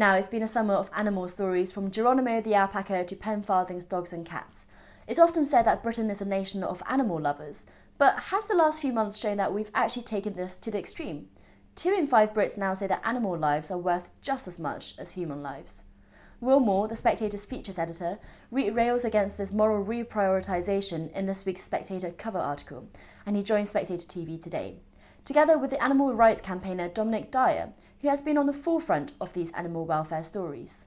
Now, it's been a summer of animal stories from Geronimo the alpaca to Pen Farthing's dogs and cats. It's often said that Britain is a nation of animal lovers, but has the last few months shown that we've actually taken this to the extreme? 2 in 5 Brits now say that animal lives are worth just as much as human lives. Will Moore, the Spectator's features editor, rails against this moral reprioritisation in this week's Spectator cover article, and he joins SpectatorTV today, together with the animal rights campaigner Dominic Dyer, who has been on the forefront of these animal welfare stories.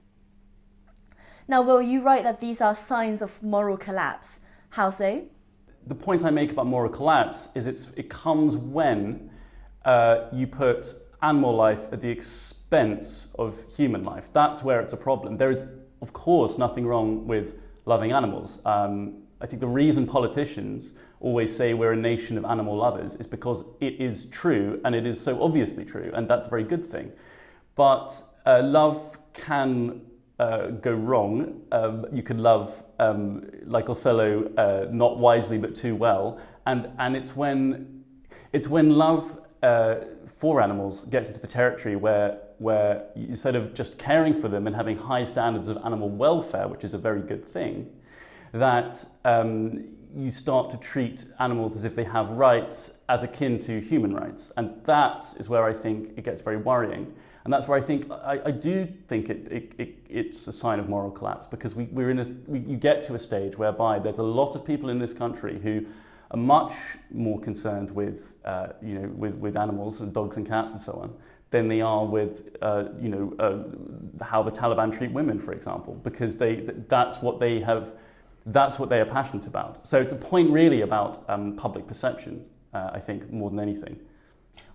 Now, Will, you write that these are signs of moral collapse. How so? The point I make about moral collapse is it comes when you put animal life at the expense of human life. That's where it's a problem. There is, of course, nothing wrong with loving animals. I think the reason politicians always say we're a nation of animal lovers is because it is true, and it is so obviously true, and that's a very good thing. But love can go wrong. You could love, like Othello, not wisely but too well, and it's when love for animals gets into the territory where instead of just caring for them and having high standards of animal welfare, which is a very good thing, that you start to treat animals as if they have rights as akin to human rights. And that is where I think it gets very worrying. And that's where I think, I do think it's a sign of moral collapse, because you get to a stage whereby there's a lot of people in this country who are much more concerned with animals and dogs and cats and so on than they are with how the Taliban treat women, for example, because that's what they are passionate about. So it's a point really about public perception, I think, more than anything.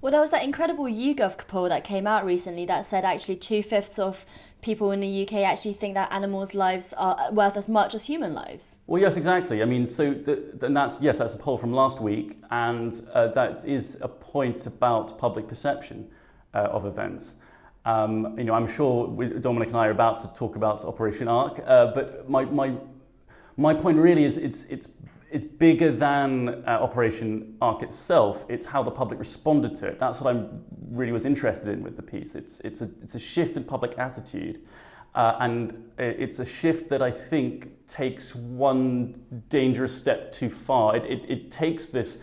Well, there was that incredible YouGov poll that came out recently that said actually 2/5 of people in the UK actually think that animals' lives are worth as much as human lives. Well, yes, exactly. I mean, that's a poll from last week, and that is a point about public perception of events. I'm sure Dominic and I are about to talk about Operation Ark, but my point really is it's bigger than Operation Ark itself. It's how the public responded to it. That's what I really was interested in with the piece. It's a shift in public attitude, and it's a shift that I think takes one dangerous step too far. It takes this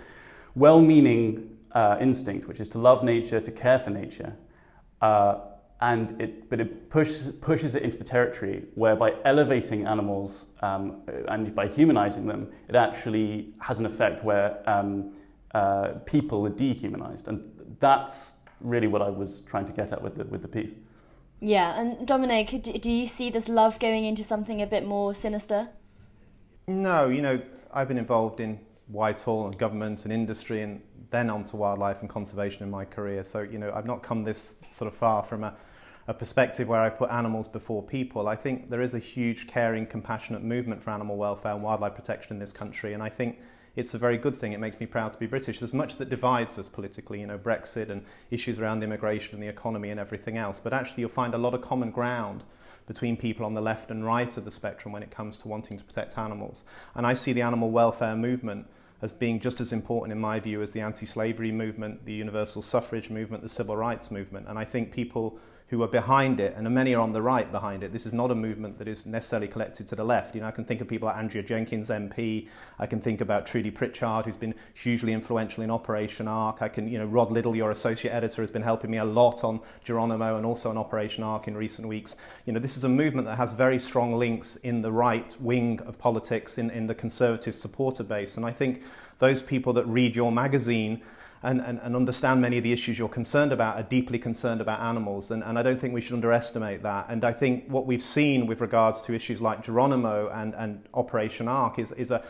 well-meaning instinct, which is to love nature, to care for nature, but it pushes it into the territory where, by elevating animals and by humanizing them, it actually has an effect where people are dehumanized, and that's really what I was trying to get at with the piece. Yeah, and Dominic, do you see this love going into something a bit more sinister? No, I've been involved in Whitehall and government and industry, and then onto wildlife and conservation in my career. So, I've not come this sort of far from a perspective where I put animals before people. I think there is a huge, caring, compassionate movement for animal welfare and wildlife protection in this country, and I think it's a very good thing. It makes me proud to be British. There's much that divides us politically, Brexit and issues around immigration and the economy and everything else, but actually you'll find a lot of common ground between people on the left and right of the spectrum when it comes to wanting to protect animals. And I see the animal welfare movement as being just as important, in my view, as the anti-slavery movement, the universal suffrage movement, the civil rights movement. And I think people who are behind it, and many are on the right behind it, this is not a movement that is necessarily collected to the left. I can think of people like Andrea Jenkins, MP. I can think about Trudy Pritchard, who's been hugely influential in Operation Ark. I can, Rod Liddle, your associate editor, has been helping me a lot on Geronimo and also on Operation Ark in recent weeks. This is a movement that has very strong links in the right wing of politics, in the Conservative supporter base. And I think those people that read your magazine and understand many of the issues you're concerned about are deeply concerned about animals, and I don't think we should underestimate that. And I think what we've seen with regards to issues like Geronimo and Operation Ark is a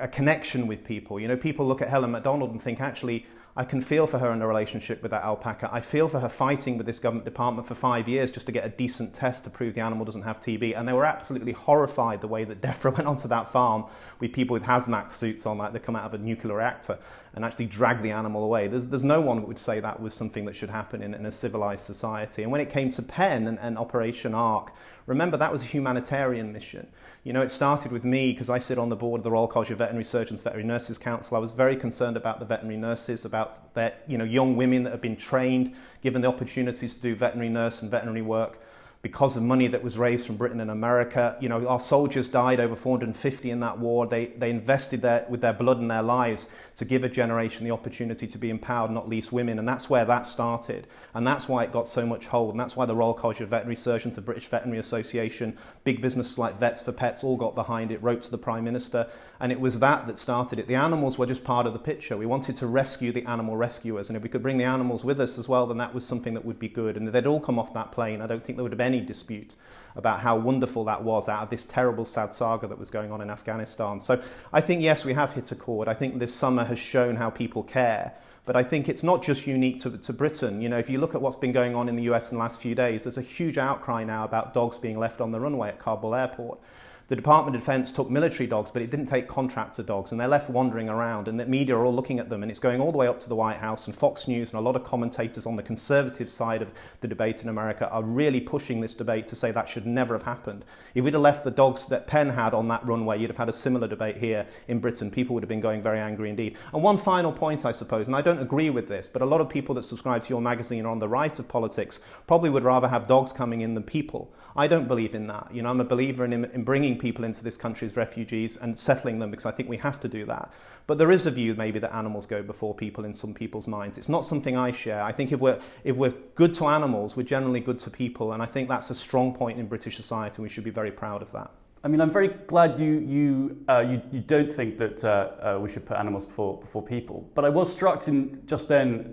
connection with people. People look at Helen MacDonald and think, actually, I can feel for her in a relationship with that alpaca. I feel for her fighting with this government department for 5 years just to get a decent test to prove the animal doesn't have TB. And they were absolutely horrified the way that DEFRA went onto that farm with people with hazmat suits on, like they come out of a nuclear reactor, and actually drag the animal away. There's no one that would say that was something that should happen in a civilized society. And when it came to Pen and Operation Ark, remember, that was a humanitarian mission. It started with me because I sit on the board of the Royal College of Veterinary Surgeons, Veterinary Nurses Council. I was very concerned about the veterinary nurses, about their young women that have been trained, given the opportunities to do veterinary nurse and veterinary work. because of money that was raised from Britain and America. You know, our soldiers died, over 450 in that war. They invested with their blood and their lives to give a generation the opportunity to be empowered, not least women. And that's where that started. And that's why it got so much hold. And that's why the Royal College of Veterinary Surgeons, the British Veterinary Association, big businesses like Vets for Pets all got behind it, wrote to the Prime Minister. And it was that started it. The animals were just part of the picture. We wanted to rescue the animal rescuers. And if we could bring the animals with us as well, then that was something that would be good. And they'd all come off that plane. I don't think there would have been any dispute about how wonderful that was out of this terrible, sad saga that was going on in Afghanistan. So I think, yes, we have hit a chord. I think this summer has shown how people care. But I think it's not just unique to Britain. You know, if you look at what's been going on in the US in the last few days, there's a huge outcry now about dogs being left on the runway at Kabul airport. The Department of Defense took military dogs, but it didn't take contractor dogs, and they're left wandering around, and the media are all looking at them, and it's going all the way up to the White House, and Fox News and a lot of commentators on the conservative side of the debate in America are really pushing this debate to say that should never have happened. If we'd have left the dogs that Penn had on that runway, you'd have had a similar debate here in Britain. People would have been going very angry indeed. And one final point, I suppose, and I don't agree with this, but a lot of people that subscribe to your magazine are on the right of politics probably would rather have dogs coming in than people. I don't believe in that. You know, I'm a believer in bringing people into this country as refugees and settling them, because I think we have to do that. But there is a view maybe that animals go before people in some people's minds. It's not something I share. I think if we're good to animals, we're generally good to people, and I think that's a strong point in British society, and we should be very proud of that. I mean, I'm very glad you don't think that we should put animals before people. But I was struck just then,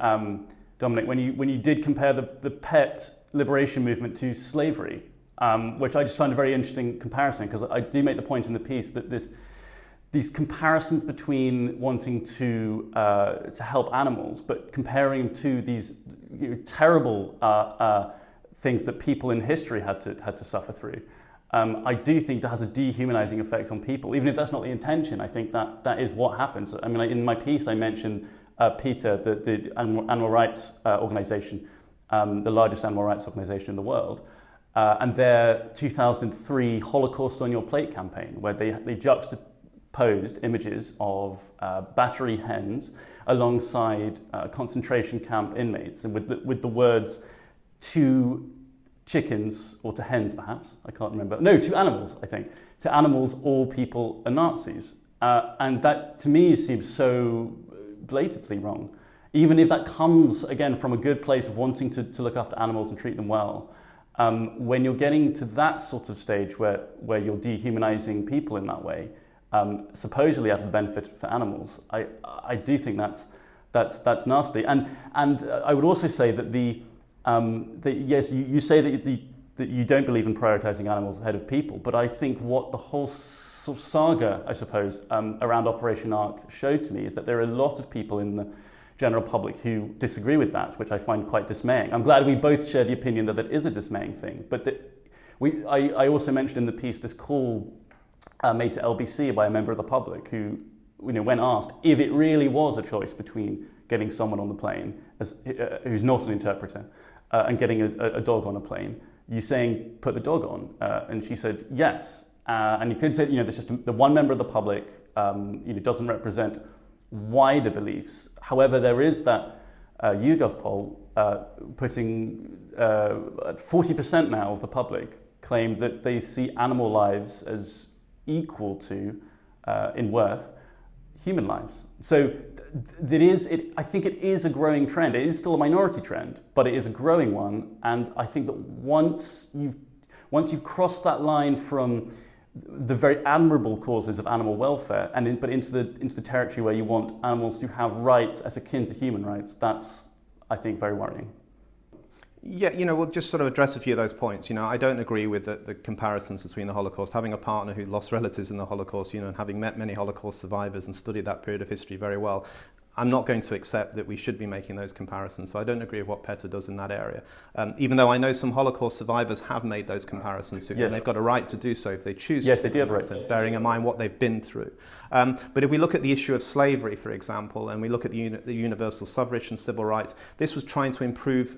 Dominic, when you did compare the pet liberation movement to slavery. Which I just found a very interesting comparison, because I do make the point in the piece that these comparisons between wanting to help animals, but comparing them to these terrible things that people in history had to suffer through, I do think that has a dehumanizing effect on people, even if that's not the intention. I think that is what happens. I mean, in my piece, I mentioned PETA, the animal rights organization, the largest animal rights organization in the world. And their 2003 Holocaust on Your Plate campaign, where they juxtaposed images of battery hens alongside concentration camp inmates, and with the words "to chickens," or to hens perhaps, I can't remember. No, to animals, I think. To animals, all people are Nazis. And that to me seems so blatantly wrong. Even if that comes, again, from a good place of wanting to look after animals and treat them well. When you're getting to that sort of stage where you're dehumanizing people in that way, supposedly out of benefit for animals, I do think that's nasty. And I would also say that yes, you say that you don't believe in prioritizing animals ahead of people, but I think what the whole sort of saga, I suppose, around Operation Ark showed to me is that there are a lot of people in the general public who disagree with that, which I find quite dismaying. I'm glad we both share the opinion that is a dismaying thing. But I also mentioned in the piece this call made to LBC by a member of the public who, when asked if it really was a choice between getting someone on the plane who's not an interpreter and getting a dog on a plane, you saying put the dog on, and she said yes. And you could say, there's just the one member of the public, doesn't represent wider beliefs. However, there is that YouGov poll putting 40% now of the public claim that they see animal lives as equal to, in worth, human lives. So I think it is a growing trend. It is still a minority trend, but it is a growing one. And I think that once you've crossed that line from the very admirable causes of animal welfare, but into the territory where you want animals to have rights as akin to human rights, that's, I think, very worrying. Yeah, we'll just sort of address a few of those points. I don't agree with the comparisons between the Holocaust. Having a partner who lost relatives in the Holocaust, and having met many Holocaust survivors and studied that period of history very well, I'm not going to accept that we should be making those comparisons. So I don't agree with what PETA does in that area. Even though I know some Holocaust survivors have made those comparisons, and they've got a right to do so if they choose to. Yes, they do have a right. Bearing in mind what they've been through. But if we look at the issue of slavery, for example, and we look at the universal suffrage and civil rights, this was trying to improve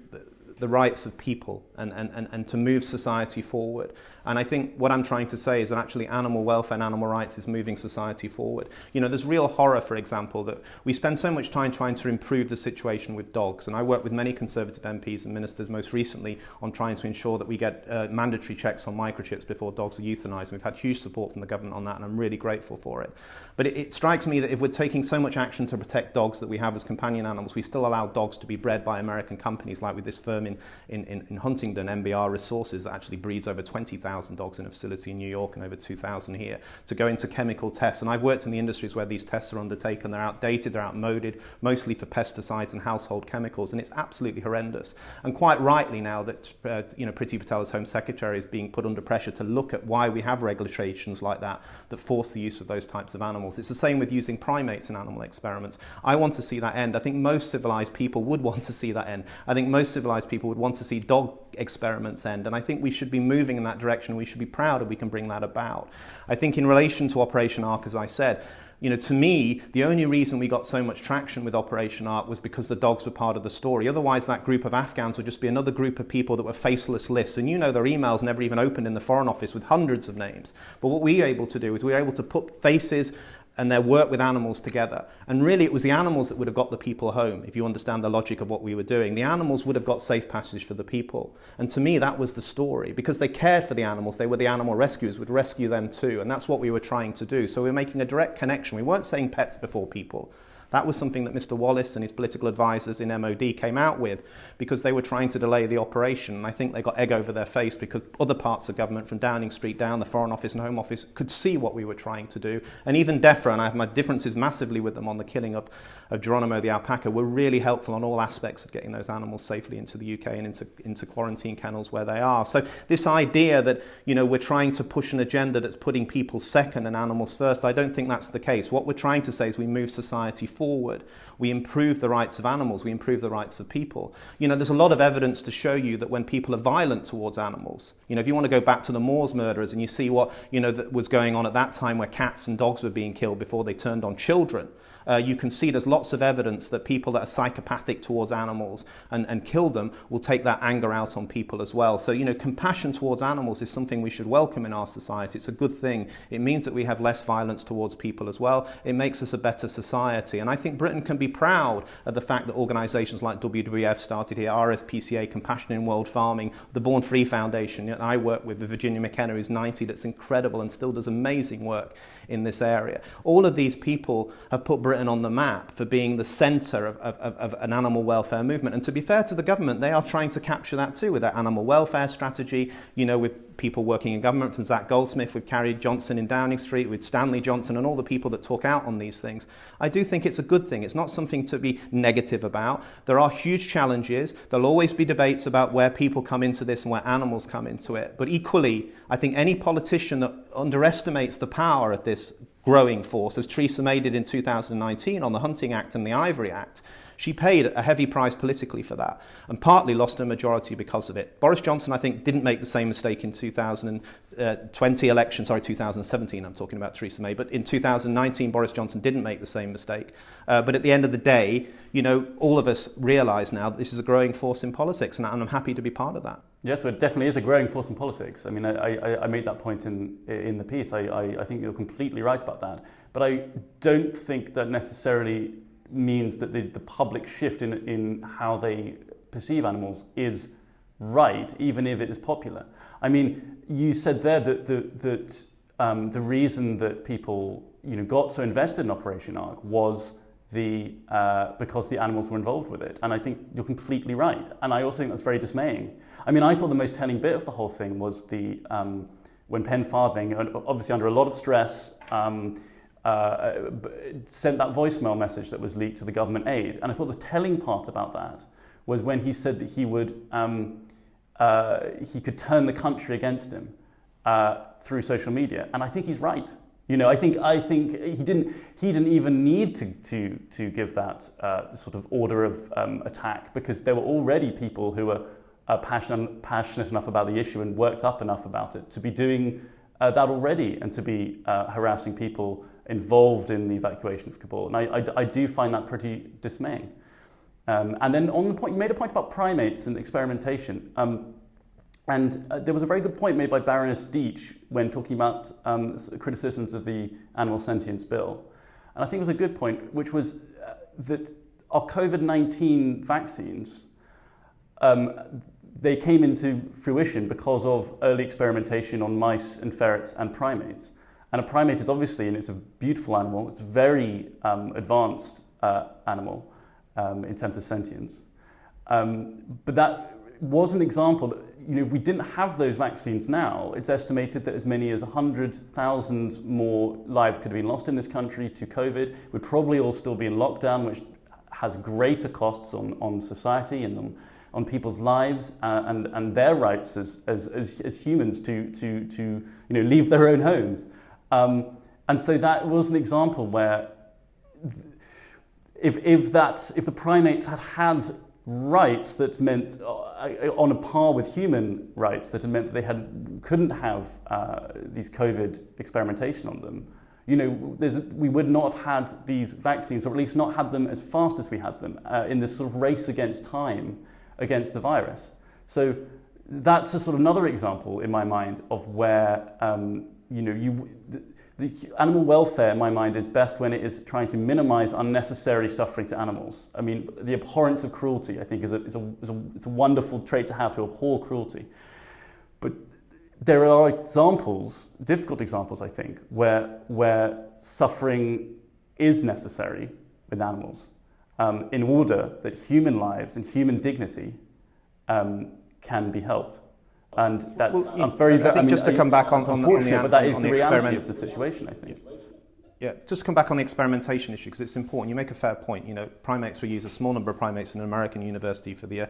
the rights of people and to move society forward. And I think what I'm trying to say is that actually animal welfare and animal rights is moving society forward. You know, there's real horror, for example, that we spend so much time trying to improve the situation with dogs. And I work with many Conservative MPs and ministers most recently on trying to ensure that we get mandatory checks on microchips before dogs are euthanized. We've had huge support from the government on that, and I'm really grateful for it. But it strikes me that if we're taking so much action to protect dogs that we have as companion animals, we still allow dogs to be bred by American companies, like with this firm in Huntingdon, MBR Resources, that actually breeds over 20,000 dogs in a facility in New York and over 2,000 here, to go into chemical tests. And I've worked in the industries where these tests are undertaken. They're outdated, they're outmoded, mostly for pesticides and household chemicals, and it's absolutely horrendous. And quite rightly now that Priti Patel as Home Secretary is being put under pressure to look at why we have regulations like that force the use of those types of animals. It's the same with using primates in animal experiments. I want to see that end. I think most civilized people would want to see that end. I think most civilized people would want to see dog experiments end, and I think we should be moving in that direction. We should be proud if we can bring that about. I think in relation to Operation Ark, as I said, to me, the only reason we got so much traction with Operation Ark was because the dogs were part of the story. Otherwise, that group of Afghans would just be another group of people that were faceless lists. And their emails never even opened in the Foreign Office with hundreds of names. But what we were able to do is we were able to put faces and their work with animals together. And really, it was the animals that would have got the people home, if you understand the logic of what we were doing. The animals would have got safe passage for the people. And to me, that was the story. Because they cared for the animals, they were the animal rescuers, would rescue them too. And that's what we were trying to do. So we were making a direct connection. We weren't saying pets before people. That was something that Mr. Wallace and his political advisors in MOD came out with because they were trying to delay the operation. And I think they got egg over their face because other parts of government, from Downing Street down, the Foreign Office and Home Office, could see what we were trying to do. And even DEFRA, and I have my differences massively with them on the killing of Geronimo the alpaca, were really helpful on all aspects of getting those animals safely into the UK and into quarantine kennels where they are. So this idea that we're trying to push an agenda that's putting people second and animals first, I don't think that's the case. What we're trying to say is we move society forward. We improve the rights of animals. We improve the rights of people. There's a lot of evidence to show you that when people are violent towards animals, if you want to go back to the Moors murderers and you see what, that was going on at that time where cats and dogs were being killed before they turned on children, you can see there's lots of evidence that people that are psychopathic towards animals and kill them will take that anger out on people as well. So, compassion towards animals is something we should welcome in our society. It's a good thing. It means that we have less violence towards people as well. It makes us a better society. And I think Britain can be proud of the fact that organisations like WWF started here, RSPCA, Compassion in World Farming, the Born Free Foundation. I work with Virginia McKenna, who's 90, that's incredible and still does amazing work in this area. All of these people have put Britain on the map for being the centre of an animal welfare movement. And to be fair to the government, they are trying to capture that too with their animal welfare strategy, with people working in government, from Zach Goldsmith, with Carrie Johnson in Downing Street, with Stanley Johnson and all the people that talk out on these things. I do think it's a good thing. It's not something to be negative about. There are huge challenges. There'll always be debates about where people come into this and where animals come into it. But equally, I think any politician that underestimates the power of this growing force, as Theresa May did in 2019 on the Hunting Act and the Ivory Act, she paid a heavy price politically for that and partly lost her majority because of it. Boris Johnson, I think, didn't make the same mistake in 2020 election, 2017, I'm talking about Theresa May, but in 2019, Boris Johnson didn't make the same mistake. But at the end of the day, all of us realise now that this is a growing force in politics, and I'm happy to be part of that. Yes, so it definitely is a growing force in politics. I mean, I made that point in the piece. I think you're completely right about that. But I don't think that necessarily means that the public shift in how they perceive animals is right, even if it is popular. I mean, you said there that the reason that people got so invested in Operation Ark was because the animals were involved with it. And I think you're completely right. And I also think that's very dismaying. I mean, I thought the most telling bit of the whole thing was when Pen Farthing, obviously under a lot of stress, sent that voicemail message that was leaked to the government aid. And I thought the telling part about that was when he said that he could turn the country against him through social media. And I think he's right. I think he didn't even need to give that sort of order of attack, because there were already people who were passionate enough about the issue and worked up enough about it to be doing that already, and to be harassing people involved in the evacuation of Kabul. And I do find that pretty dismaying. And then on the point, you made a point about primates and experimentation. And there was a very good point made by Baroness Deitch when talking about criticisms of the Animal Sentience Bill. And I think it was a good point, which was that our COVID-19 vaccines, they came into fruition because of early experimentation on mice and ferrets and primates. And a primate is obviously, and it's a beautiful animal, it's a very advanced animal in terms of sentience. But that was an example that, if we didn't have those vaccines now, it's estimated that as many as 100,000 more lives could have been lost in this country to COVID. We'd probably all still be in lockdown, which has greater costs on society and on people's lives and their rights as humans to leave their own homes. And so that was an example where if the primates had rights that meant on a par with human rights, that meant that they couldn't have these COVID experimentation on them, we would not have had these vaccines, or at least not had them as fast as we had them in this sort of race against time against the virus. So that's a sort of another example in my mind of where the animal welfare, in my mind, is best when it is trying to minimize unnecessary suffering to animals. I mean, the abhorrence of cruelty, I think, is a wonderful trait to have, to abhor cruelty. But there are examples, difficult examples, I think, where suffering is necessary with animals in order that human lives and human dignity can be helped. And that's just to come back on unfortunate, but that is the reality of the situation, I think. Yeah, just come back on the experimentation issue, because it's important. You make a fair point. Primates, we use a small number of primates in an American university for the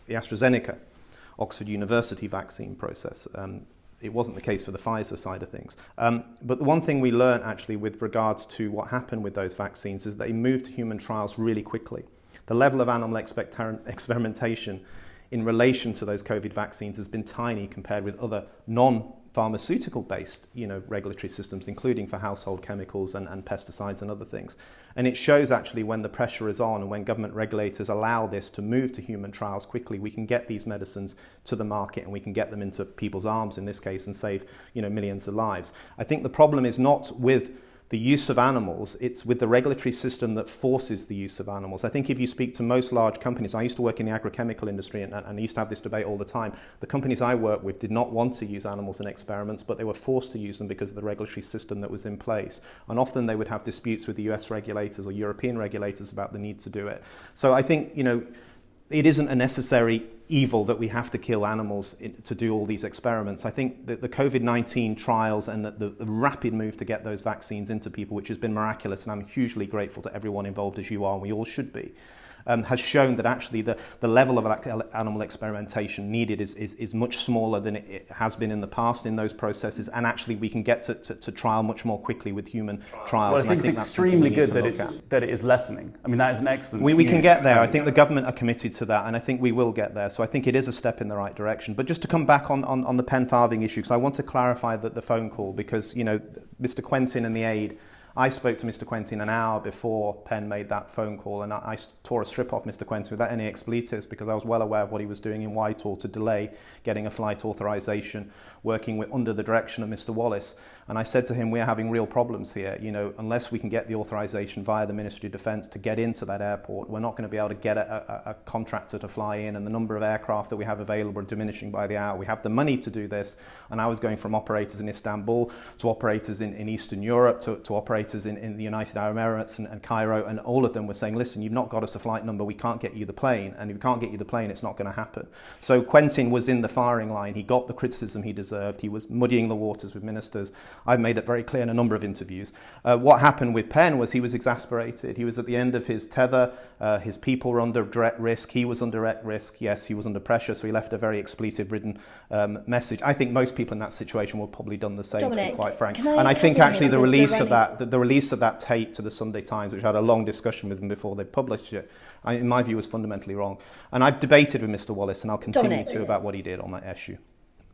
AstraZeneca Oxford University vaccine process. It wasn't the case for the Pfizer side of things. But the one thing we learned actually with regards to what happened with those vaccines is they moved to human trials really quickly. The level of animal experimentation in relation to those COVID vaccines has been tiny compared with other non-pharmaceutical based regulatory systems, including for household chemicals and pesticides and other things. And it shows actually when the pressure is on and when government regulators allow this to move to human trials quickly, we can get these medicines to the market and we can get them into people's arms in this case and save millions of lives. I think the problem is not with the use of animals, it's with the regulatory system that forces the use of animals. I think if you speak to most large companies, I used to work in the agrochemical industry and I used to have this debate all the time. The companies I work with did not want to use animals in experiments, but they were forced to use them because of the regulatory system that was in place. And often they would have disputes with the US regulators or European regulators about the need to do it. So I think, it isn't a necessary evil that we have to kill animals to do all these experiments. I think that the COVID-19 trials and the rapid move to get those vaccines into people, which has been miraculous, and I'm hugely grateful to everyone involved, as you are, and we all should be, has shown that actually the level of animal experimentation needed is much smaller than it has been in the past in those processes, and actually we can get to trial much more quickly with human trials. Well, I think it's extremely good that it is lessening. I mean, that is an excellent... We can get there. I think the government are committed to that, and I think we will get there. So I think it is a step in the right direction. But just to come back on the Pen Farthing issue, because I want to clarify the phone call, because, Mr. Quentin and the aide, I spoke to Mr. Quentin an hour before Penn made that phone call, and I tore a strip off Mr. Quentin without any expletives because I was well aware of what he was doing in Whitehall to delay getting a flight authorization, working under the direction of Mr. Wallace. And I said to him, we're having real problems here. Unless we can get the authorization via the Ministry of Defence to get into that airport, we're not going to be able to get a contractor to fly in, and the number of aircraft that we have available are diminishing by the hour. We have the money to do this, and I was going from operators in Istanbul to operators in Eastern Europe to operators in the United Arab Emirates and Cairo, and all of them were saying, listen, you've not got us a flight number, we can't get you the plane, and if we can't get you the plane, it's not going to happen. So Quentin was in the firing line. He got the criticism he deserved. He was muddying the waters with ministers. I've made it very clear in a number of interviews. What happened with Penn was he was exasperated. He was at the end of his tether. His people were under direct risk. He was under direct risk. Yes, he was under pressure, so he left a very expletive-ridden message. I think most people in that situation would have probably done the same, Dominic, to be quite frank. And I think actually the release of that tape to the Sunday Times, which had a long discussion with them before they published it, in my view was fundamentally wrong. And I've debated with Mr. Wallace, and I'll continue to, about what he did on that issue.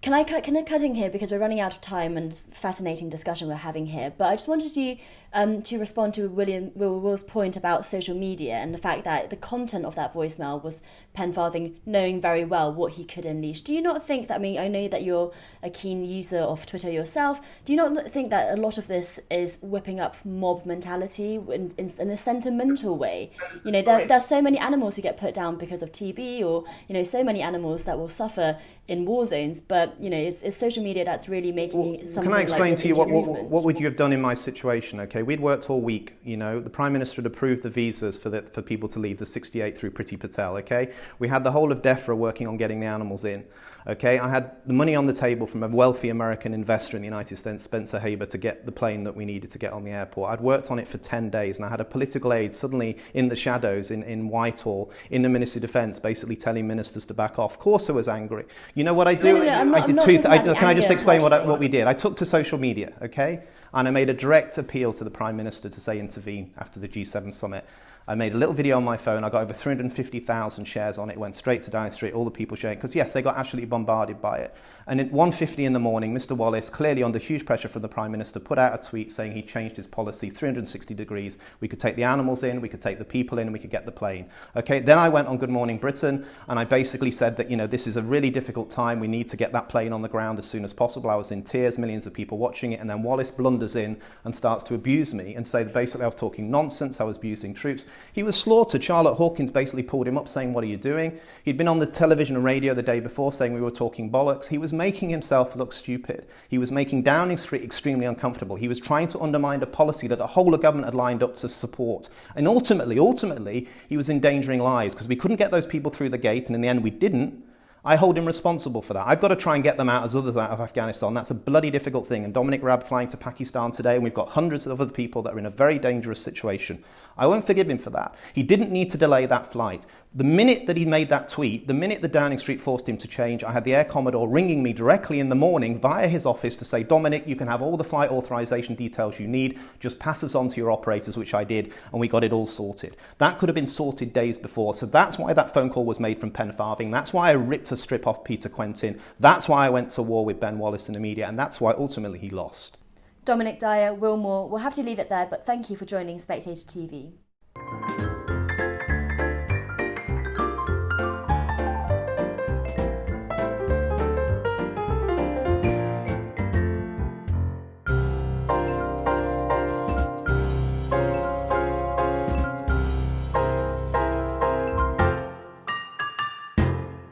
Can I cut in here because we're running out of time and it's a fascinating discussion we're having here. But I just wanted you to respond to Will's point about social media and the fact that the content of that voicemail was Pen Farthing knowing very well what he could unleash. Do you not think that, I mean, I know that you're a keen user of Twitter yourself, do you not think that a lot of this is whipping up mob mentality in a sentimental way? You know, there's so many animals who get put down because of TB, or, you know, so many animals that will suffer in war zones, but, you know, it's social media that's really making something. Can I explain like to you what would you have done in my situation? Okay, we'd worked all week. You know, the Prime Minister had approved the visas for people to leave, the 68 through Priti Patel. Okay, we had the whole of DEFRA working on getting the animals in. Okay, I had the money on the table from a wealthy American investor in the United States, Spencer Haber, to get the plane that we needed to get on the airport. I'd worked on it for 10 days, and I had a political aide suddenly in the shadows in Whitehall, in the Ministry of Defence, basically telling ministers to back off. Of course I was angry. You know what I do? Can I just explain what we did? I took to social media, okay? And I made a direct appeal to the Prime Minister to say intervene after the G7 summit. I made a little video on my phone. I got over 350,000 shares on it. It went straight to Downing Street, all the people sharing, because yes, they got absolutely bombarded by it. And at 1:50 in the morning, Mr. Wallace, clearly under huge pressure from the Prime Minister, put out a tweet saying he changed his policy 360 degrees. We could take the animals in, we could take the people in, and we could get the plane. Okay, then I went on Good Morning Britain, and I basically said that, you know, this is a really difficult time. We need to get that plane on the ground as soon as possible. I was in tears, millions of people watching it, and then Wallace blunders in and starts to abuse me and say that basically I was talking nonsense, I was abusing troops. He was slaughtered. Charlotte Hawkins basically pulled him up saying, "What are you doing?" He'd been on the television and radio the day before saying we were talking bollocks. He was making himself look stupid. He was making Downing Street extremely uncomfortable. He was trying to undermine a policy that the whole of government had lined up to support. And ultimately, he was endangering lives because we couldn't get those people through the gate, and in the end we didn't. I hold him responsible for that. I've got to try and get them out as others out of Afghanistan. That's a bloody difficult thing. And Dominic Raab flying to Pakistan today, and we've got hundreds of other people that are in a very dangerous situation. I won't forgive him for that. He didn't need to delay that flight. The minute that he made that tweet, the minute that Downing Street forced him to change, I had the Air Commodore ringing me directly in the morning via his office to say, "Dominic, you can have all the flight authorization details you need. Just pass us on to your operators," which I did, and we got it all sorted. That could have been sorted days before. So that's why that phone call was made from Pen Farthing. That's why I ripped a strip off Peter Quentin. That's why I went to war with Ben Wallace in the media, and that's why ultimately he lost. Dominic Dyer, Will Moore, we'll have to leave it there, but thank you for joining Spectator TV.